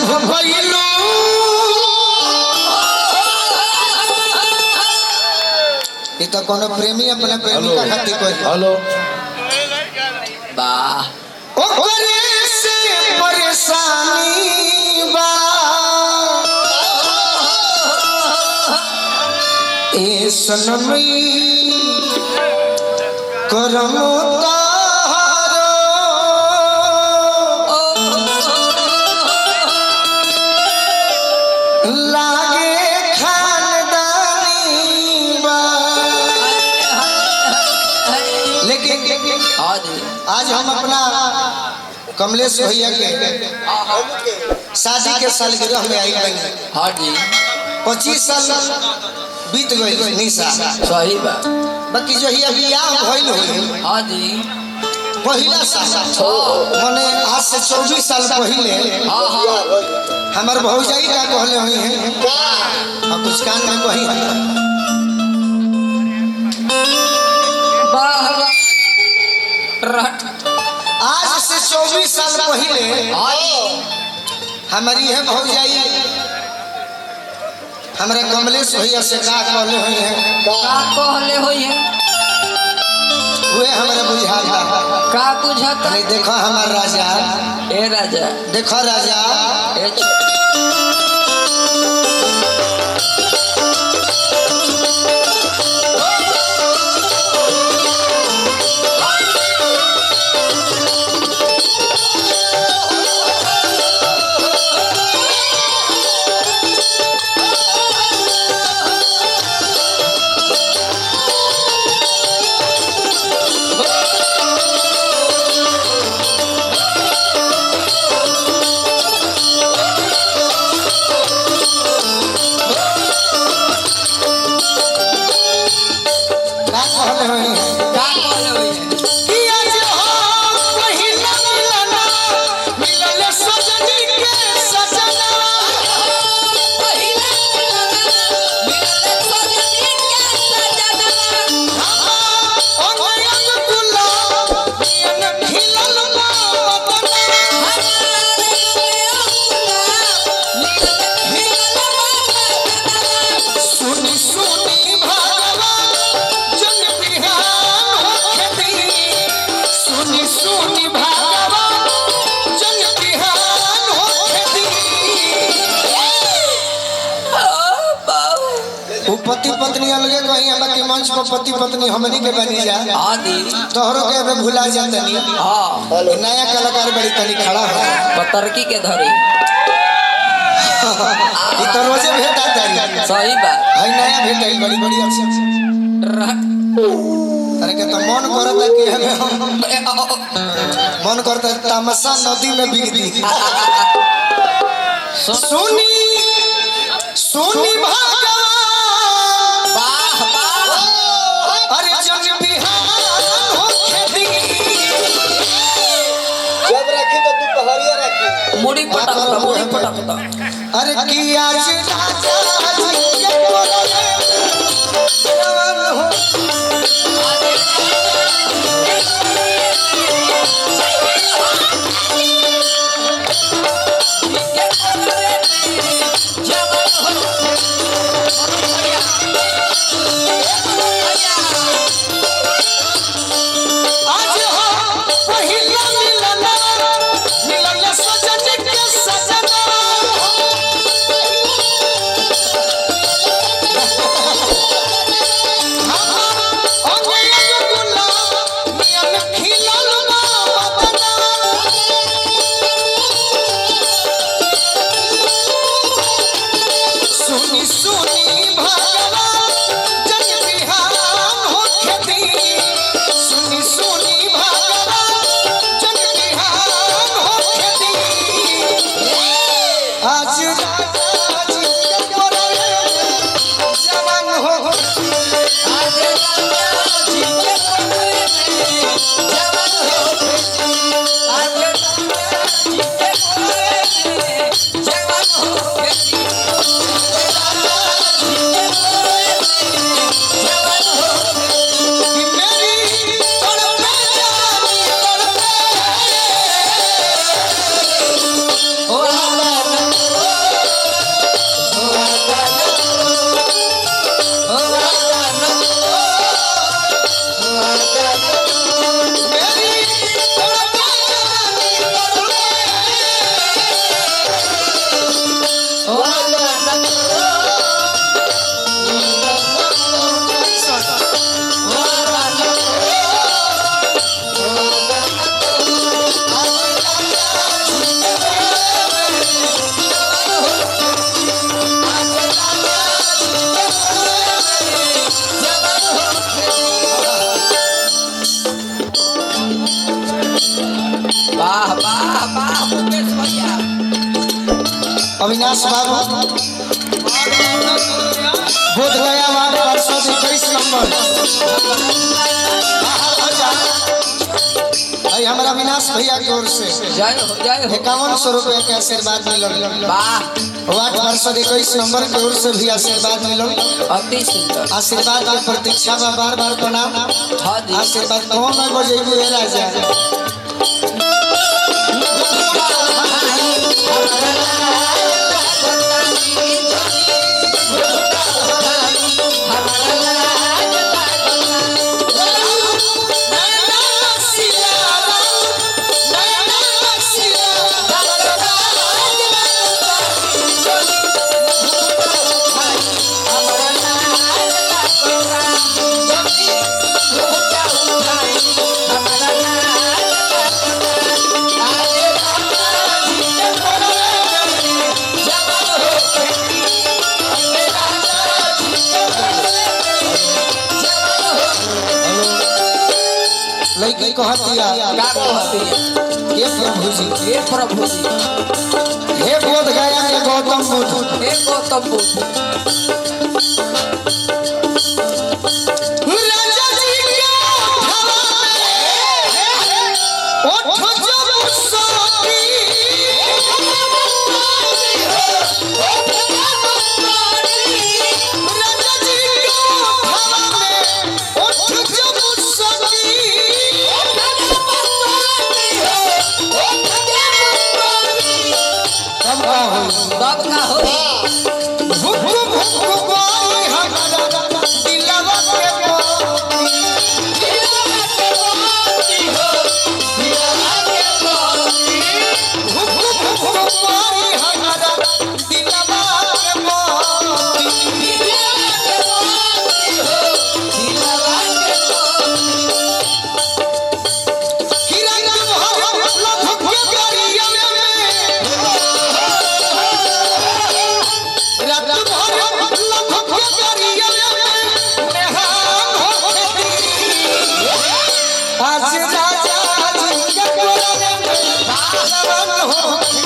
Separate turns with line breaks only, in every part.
Love भइलो ये तो कोनो प्रेमी अपने प्रेमिका खातिर कोई
हेलो
वाह ओकरे से परेशानी बा ए सनमी करम आज हम अपना कमलेश भैया के शादी के सालगिरह में आई बनी।
हाँ जी
25 साल बीत गए निशा
सही बात
बाकी जो ही अभी भइल होई।
हाँ जी
पहिला साल माने आज से 24 साल पहले
हाँ हाँ
हमार भौजाई का कहले हुई है और कुछ कान में कही है आज से 24 साल पहले हमारी है भौजाई हमारे कमलेश भैया से का कहले हुई है वे हमारे बुझाल
का बुझाता
नहीं देखो हमार राजा
ए राजा
देखो राजा पति पत्नी अलगे कहीं बाकी मंच पर पति पत्नी हमनी के बनी जा तोहरो के अब भुला जातनी। हां नया कलाकार बड़ी तनी खड़ा है
पतरकी के धरी
ई तो रोजे भेटा तारी
सही बात
है नया भेटाई बड़ी बड़ी अफसर अरे के तो मन करता कि हमें मन करता तमसा नदी में बिग दी सोनी सोनी भागा अरे जब बिहान हो खेती जब रखी तो तू पहाड़िया रखी
मुड़ी पटा
अरे की आज राजा जी के बोले जवान हो
वाह मुकेश भैया
अविनाश बाबू बोध गया वार्ड 521 नंबर भाई हमारा अविनाश भैया की ओर से
जय हो
5100 रुपए के आशीर्वाद मिलल।
वाह
वार्ड 521 नंबर की ओर से भी आशीर्वाद मिलल।
अति सुंदर
आशीर्वाद की प्रतीक्षा में बार बार प्रणाम।
हाँ जी
आशीर्वाद कौन में बजेबू ए राजा लड़की कहतिया
का कहती है
हे प्रभु जी
हे प्रभु जी
हे बोध गया के गौतम बुद्ध
हे गौतम बुद्ध
राजा जी के हवा में ओठ जब सोती राजा जी के हवा में ओठ जब सोती तब का होई
तब का होई
भुक भुक कोई हमारा दिलवा के मोती भुक भुक कोई हमारा दिलवा के मोती किरण भव लख के गरिया में रात भर लख के गरिया में नेहान होती आज राजा जी के कोरे में जवान होती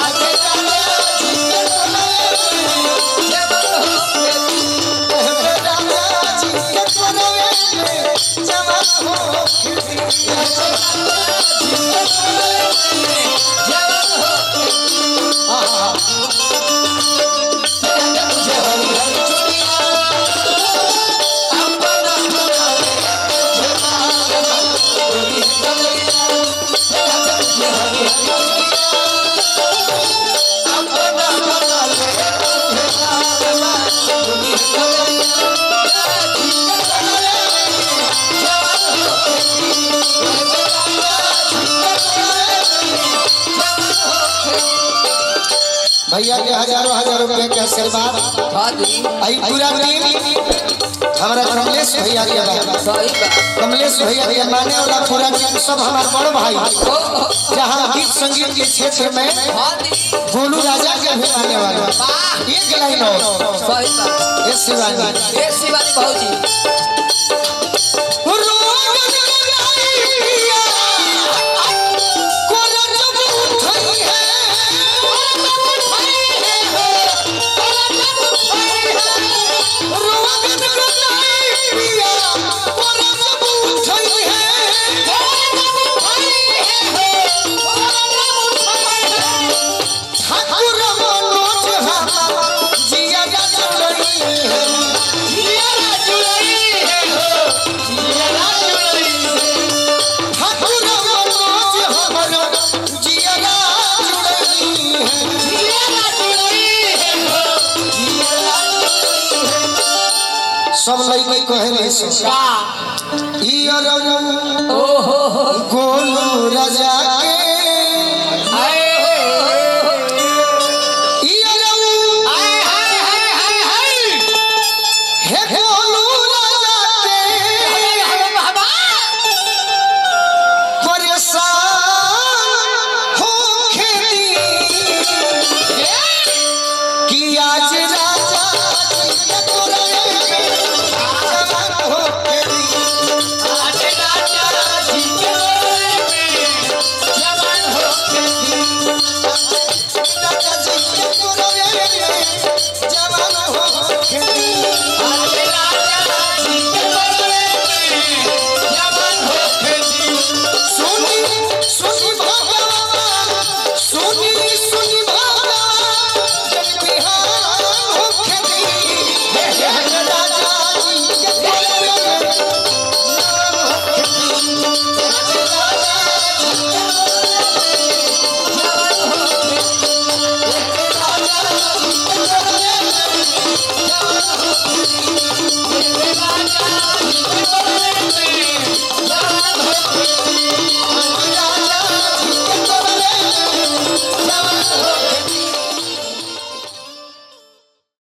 आज राजा जी के कोरे में जवान होती भैया के हजारों हजार रुपए के आशीर्वाद
हाँ जी
आई पूरा टीम हमारा कमलेश भैया के बा
सही बात
कमलेश भैया के माने वाला पूरा टीम सब हमारे बड़ भाई
ओ
जहाँ गीत संगीत के क्षेत्र में
हाँ जी
गोलू राजा के भी माने वाला एक लाइन और
सही बात
ये शिवाजी
हे शिवानी भाऊजी सब लड़की कहले का
ई अरु
ओ हो
गोलू राजा के